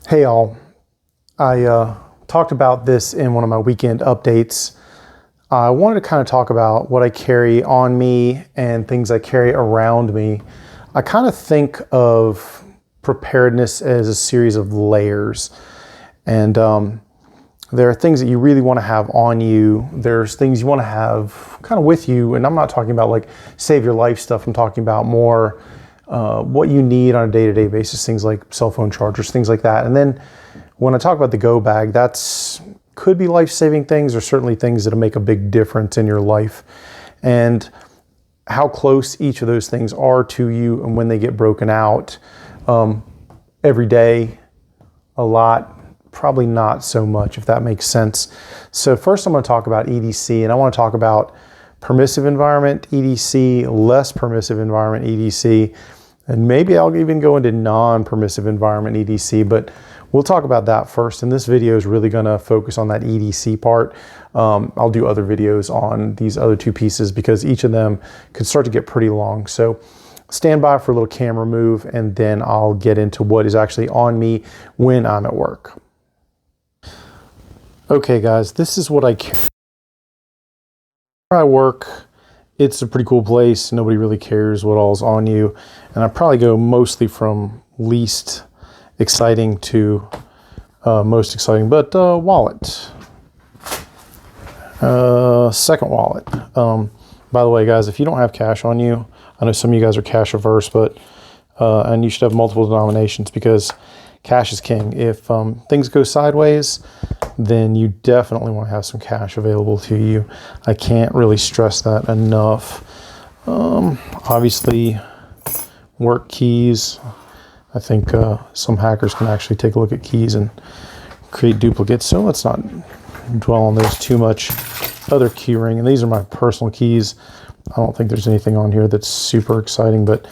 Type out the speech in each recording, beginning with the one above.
Hey y'all, I talked about this in one of my weekend updates. I wanted to kind of talk about what I carry on me and things I carry around me. I kind of think of preparedness as a series of layers. And there are things that you really want to have on you. There's things you want to have kind of with you. And I'm not talking about like save your life stuff. I'm talking about more what you need on a day-to-day basis, things like cell phone chargers, things like that. And then when I talk about the go bag, that's could be life-saving things or certainly things that'll make a big difference in your life. And how close each of those things are to you and when they get broken out. Every day, a lot, probably not so much, if that makes sense. So first I'm going to talk about EDC, and I want to talk about permissive environment EDC, less permissive environment EDC, and maybe I'll even go into non-permissive environment EDC, but we'll talk about that first. And this video is really going to focus on that EDC part. I'll do other videos on these other two pieces because each of them could start to get pretty long. So stand by for a little camera move, and then I'll get into what is actually on me when I'm at work. Okay guys, this is what I carry. Where I work, it's a pretty cool place. Nobody really cares what all's on you. And I probably go mostly from least exciting to most exciting, but wallet. Second wallet. By the way, guys, if you don't have cash on you, I know some of you guys are cash averse, but and you should have multiple denominations because cash is king. If things go sideways, then you definitely want to have some cash available to you. I can't really stress that enough. Obviously, work keys. I think some hackers can actually take a look at keys and create duplicates, so let's not dwell on those too much. Other key ring, and these are my personal keys. I don't think there's anything on here that's super exciting, but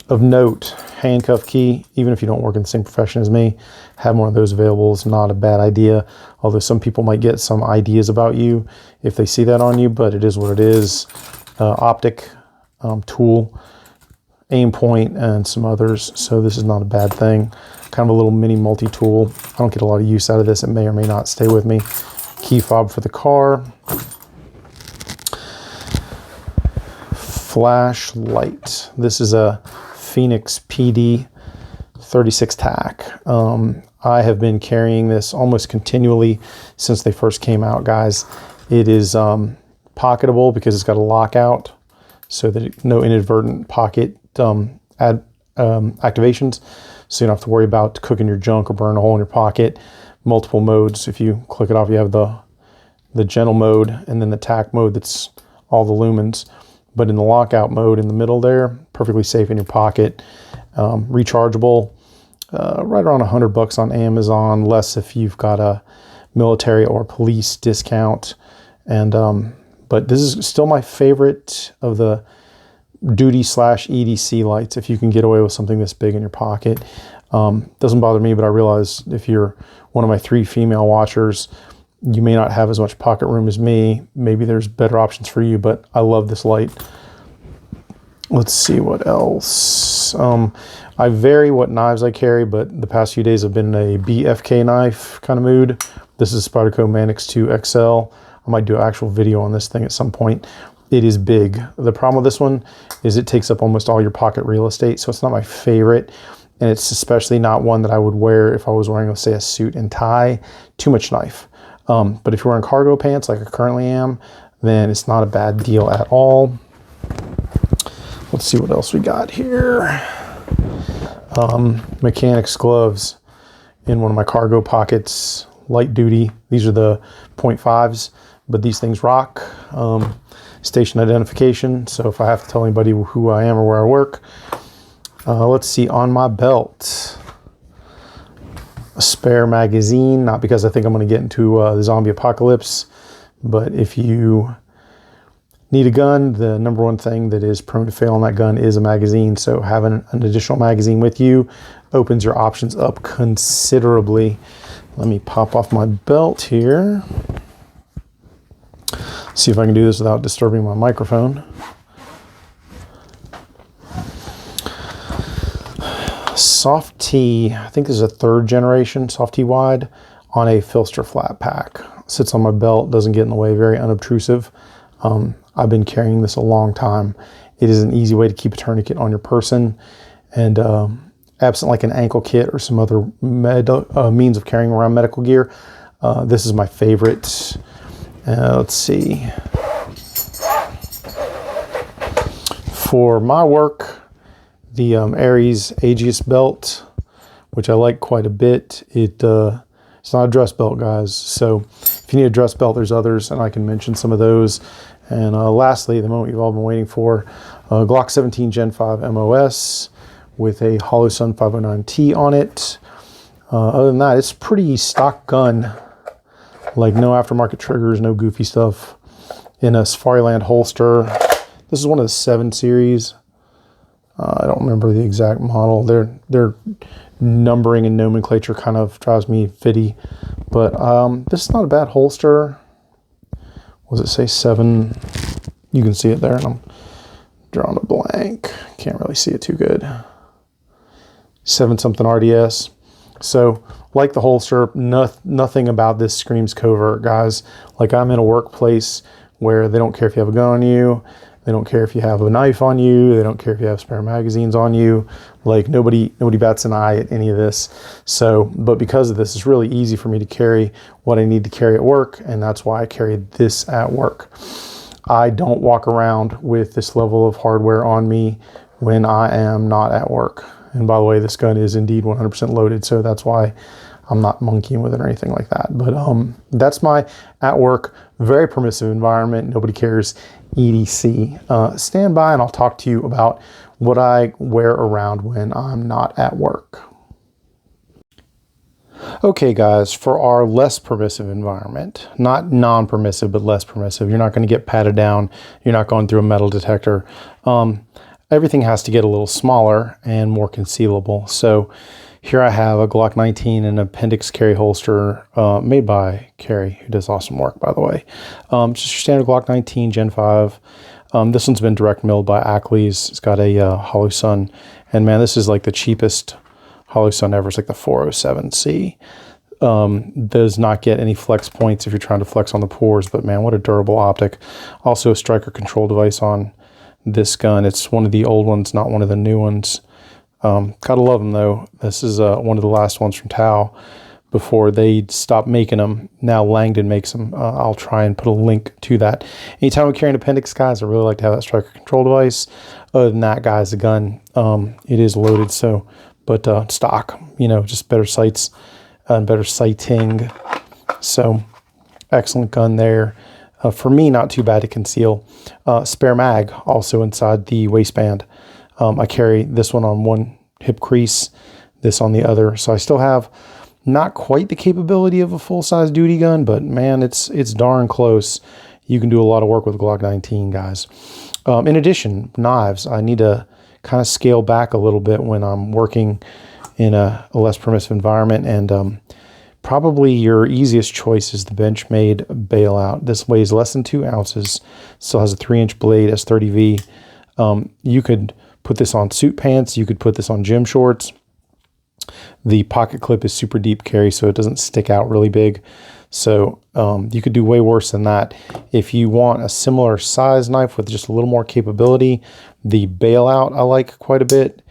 of note, handcuff key. Even if you don't work in the same profession as me, having one of those available is not a bad idea. Although some people might get some ideas about you if they see that on you, but it is what it is. Optic tool, aim point, and some others. So this is not a bad thing. Kind of a little mini multi-tool. I don't get a lot of use out of this. It may or may not stay with me. Key fob for the car. Flashlight. This is a Fenix PD36 TAC. I have been carrying this almost continually since they first came out, guys. It is pocketable because it's got a lockout so that no inadvertent pocket activations, so you don't have to worry about cooking your junk or burning a hole in your pocket. Multiple modes. If you click it off, you have the gentle mode and then the TAC mode that's all the lumens. But in the lockout mode in the middle there, perfectly safe in your pocket. Rechargeable, right around $100 on Amazon, less if you've got a military or police discount. And but this is still my favorite of the duty / EDC lights. If you can get away with something this big in your pocket, doesn't bother me. But I realize if you're one of my 3 female watchers, you may not have as much pocket room as me. Maybe there's better options for you, but I love this light. Let's see what else. I vary what knives I carry, but the past few days have been a BFK knife kind of mood. This is Spyderco Manix 2 XL. I might do an actual video on this thing at some point. It is big. The problem with this one is it takes up almost all your pocket real estate, so it's not my favorite. And it's especially not one that I would wear if I was wearing, let's say, a suit and tie. Too much knife. But if you're wearing cargo pants like I currently am, then it's not a bad deal at all. Let's see what else we got here. Mechanics gloves in one of my cargo pockets, light duty. These are the 0.5s, but these things rock. Station identification, so if I have to tell anybody who I am or where I work. Let's see, on my belt. A spare magazine, not because I think I'm going to get into the zombie apocalypse, but if you need a gun, the number one thing that is prone to fail on that gun is a magazine. So having an additional magazine with you opens your options up considerably. Let me pop off my belt here. See if I can do this without disturbing my microphone. Soft T, I think this is a 3rd generation Soft T wide on a Filster flat pack. Sits on my belt, doesn't get in the way, very unobtrusive. I've been carrying this a long time. It is an easy way to keep a tourniquet on your person, and absent like an ankle kit or some other means of carrying around medical gear, this is my favorite. Let's see. For my work, the Aries Aegis belt, which I like quite a bit. It's not a dress belt, guys. So if you need a dress belt, there's others, and I can mention some of those. And lastly, the moment you've all been waiting for, Glock 17 Gen 5 MOS with a Holosun 509T on it. Other than that, it's a pretty stock gun. Like no aftermarket triggers, no goofy stuff. In a Safariland holster. This is one of the 7 series. I don't remember the exact model. Their numbering and nomenclature kind of drives me fiddy. But this is not a bad holster. Was it say 7? You can see it there, and I'm drawing a blank. Can't really see it too good. 7 something RDS. So, like the holster, nothing about this screams covert, guys. Like, I'm in a workplace where they don't care if you have a gun on you. They don't care if you have a knife on you. They don't care if you have spare magazines on you. Like, nobody bats an eye at any of this. So, but because of this, it's really easy for me to carry what I need to carry at work, and that's why I carry this at work. I don't walk around with this level of hardware on me when I am not at work. And by the way, this gun is indeed 100% loaded, so that's why I'm not monkeying with it or anything like that. But that's my at work, very permissive environment. Nobody cares. EDC. Stand by and I'll talk to you about what I wear around when I'm not at work. Okay, guys, for our less permissive environment, not non-permissive, but less permissive, you're not going to get patted down. You're not going through a metal detector. Everything has to get a little smaller and more concealable. So here I have a Glock 19 and Appendix carry holster made by Carry, who does awesome work, by the way. Just your standard Glock 19 Gen 5. This one's been direct milled by Aegis. It's got a Holosun. And man, this is like the cheapest Holosun ever. It's like the 407C. Does not get any flex points if you're trying to flex on the pores, but man, what a durable optic. Also a striker control device on this gun. It's one of the old ones, not one of the new ones. Gotta love them though. This is one of the last ones from Tao before they stopped making them. Now Langdon makes them. I'll try and put a link to that. Anytime we carry an Appendix, guys, I really like to have that striker control device. Other than that, guys, the gun, it is loaded, so, but stock, you know, just better sights and better sighting. So excellent gun there. For me, not too bad to conceal. Spare mag also inside the waistband. I carry this one on one hip crease, this on the other. So I still have not quite the capability of a full-size duty gun, but man, it's darn close. You can do a lot of work with Glock 19, guys. In addition, knives. I need to kind of scale back a little bit when I'm working in a less permissive environment, and probably your easiest choice is the Benchmade Bailout. This weighs less than 2 ounces, still has a 3-inch blade, S30V. You could put this on suit pants, you could put this on gym shorts. The pocket clip is super deep carry, so it doesn't stick out really big. So you could do way worse than that. If you want a similar size knife with just a little more capability, the Bailout I like quite a bit.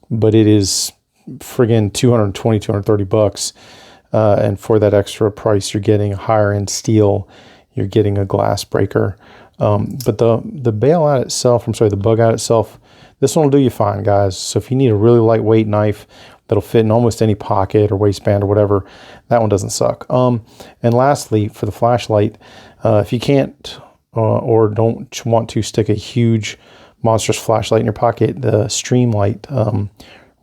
But it is friggin' 220, 230 bucks. And for that extra price, you're getting a higher end steel. You're getting a glass breaker. But the Bailout itself, the Bugout itself, this one will do you fine, guys. So if you need a really lightweight knife that'll fit in almost any pocket or waistband or whatever, that one doesn't suck. And lastly, for the flashlight, if you can't or don't want to stick a huge monstrous flashlight in your pocket, the Streamlight,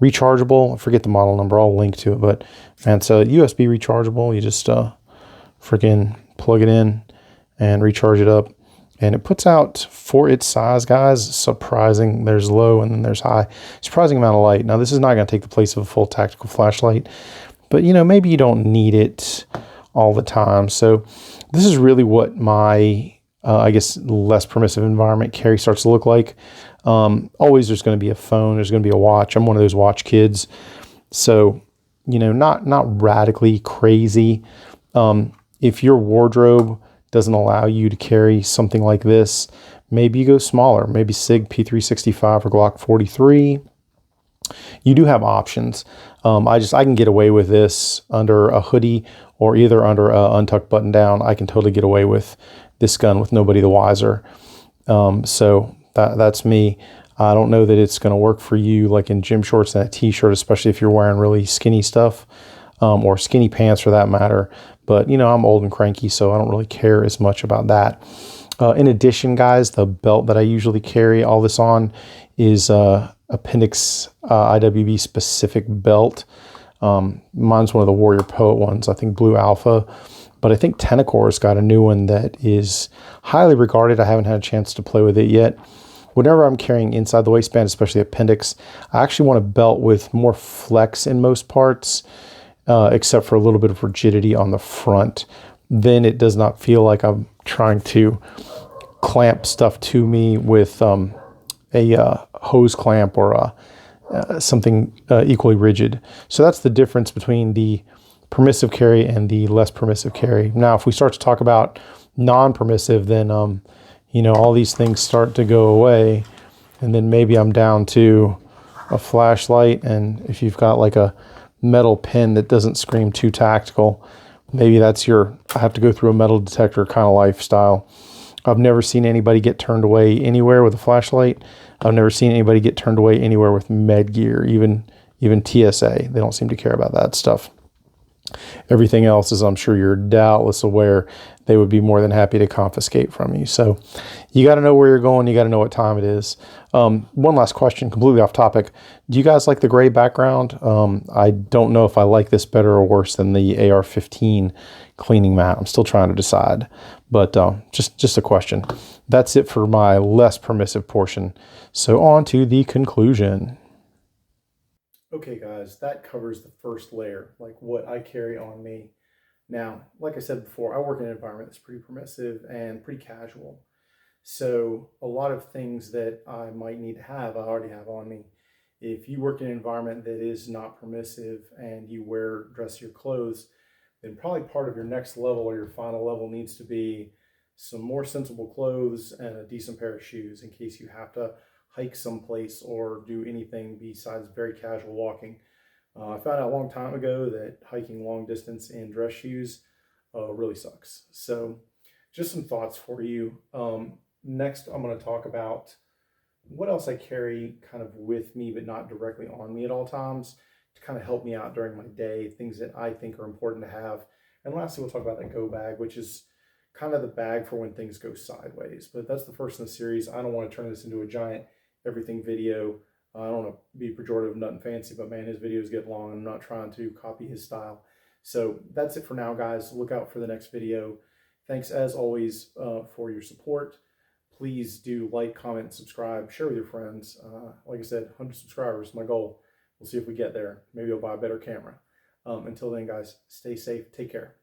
rechargeable, I forget the model number, I'll link to it, but man, it's a USB rechargeable. You just freaking plug it in and recharge it up. And it puts out, for its size, guys, surprising. There's low and then there's high. Surprising amount of light. Now, this is not going to take the place of a full tactical flashlight, but, you know, maybe you don't need it all the time. So this is really what my, I guess, less permissive environment carry starts to look like. Always there's going to be a phone, there's going to be a watch. I'm one of those watch kids. So, you know, not radically crazy. If your wardrobe doesn't allow you to carry something like this, maybe you go smaller, maybe SIG P365 or Glock 43. You do have options. I can get away with this under a hoodie or either under a untucked button down. I can totally get away with this gun with nobody the wiser. So that's me. I don't know that it's going to work for you like in gym shorts and a t-shirt, especially if you're wearing really skinny stuff, or skinny pants for that matter. But, you know, I'm old and cranky, so I don't really care as much about that. In addition, guys, the belt that I usually carry all this on is Appendix IWB specific belt. Mine's one of the Warrior Poet ones, I think Blue Alpha. But I think Tenacore's got a new one that is highly regarded. I haven't had a chance to play with it yet. Whenever I'm carrying inside the waistband, especially Appendix, I actually want a belt with more flex in most parts, except for a little bit of rigidity on the front. Then it does not feel like I'm trying to clamp stuff to me with a hose clamp or something equally rigid. So that's the difference between the permissive carry and the less permissive carry. Now, if we start to talk about non-permissive, then you know, all these things start to go away, and then maybe I'm down to a flashlight, and if you've got like a metal pin that doesn't scream too tactical, maybe that's your I have to go through a metal detector kind of lifestyle. I've never seen anybody get turned away anywhere with a flashlight. I've never seen anybody get turned away anywhere with med gear, even TSA. They don't seem to care about that stuff. Everything else, as I'm sure you're doubtless aware, they would be more than happy to confiscate from you. So you got to know where you're going. You got to know what time it is. One last question, completely off topic. Do you guys like the gray background? I don't know if I like this better or worse than the AR-15 cleaning mat. I'm still trying to decide, but just a question. That's it for my less permissive portion. So on to the conclusion. Okay, guys, that covers the first layer, like what I carry on me. Now, like I said before, I work in an environment that's pretty permissive and pretty casual. So a lot of things that I might need to have, I already have on me. If you work in an environment that is not permissive and you wear dressier clothes, then probably part of your next level or your final level needs to be some more sensible clothes and a decent pair of shoes in case you have to hike someplace or do anything besides very casual walking. I found out a long time ago that hiking long distance in dress shoes really sucks. So just some thoughts for you. Next, I'm going to talk about what else I carry kind of with me, but not directly on me at all times to kind of help me out during my day, things that I think are important to have. And lastly, we'll talk about that go bag, which is kind of the bag for when things go sideways. But that's the first in the series. I don't want to turn this into a giant everything video. I don't want to be pejorative, nothing fancy, but man, his videos get long. I'm not trying to copy his style. So that's it for now, guys. Look out for the next video. Thanks as always for your support. Please do like, comment, subscribe, share with your friends. Like I said, 100 subscribers is my goal. We'll see if we get there. Maybe I'll buy a better camera. Until then, guys, stay safe. Take care.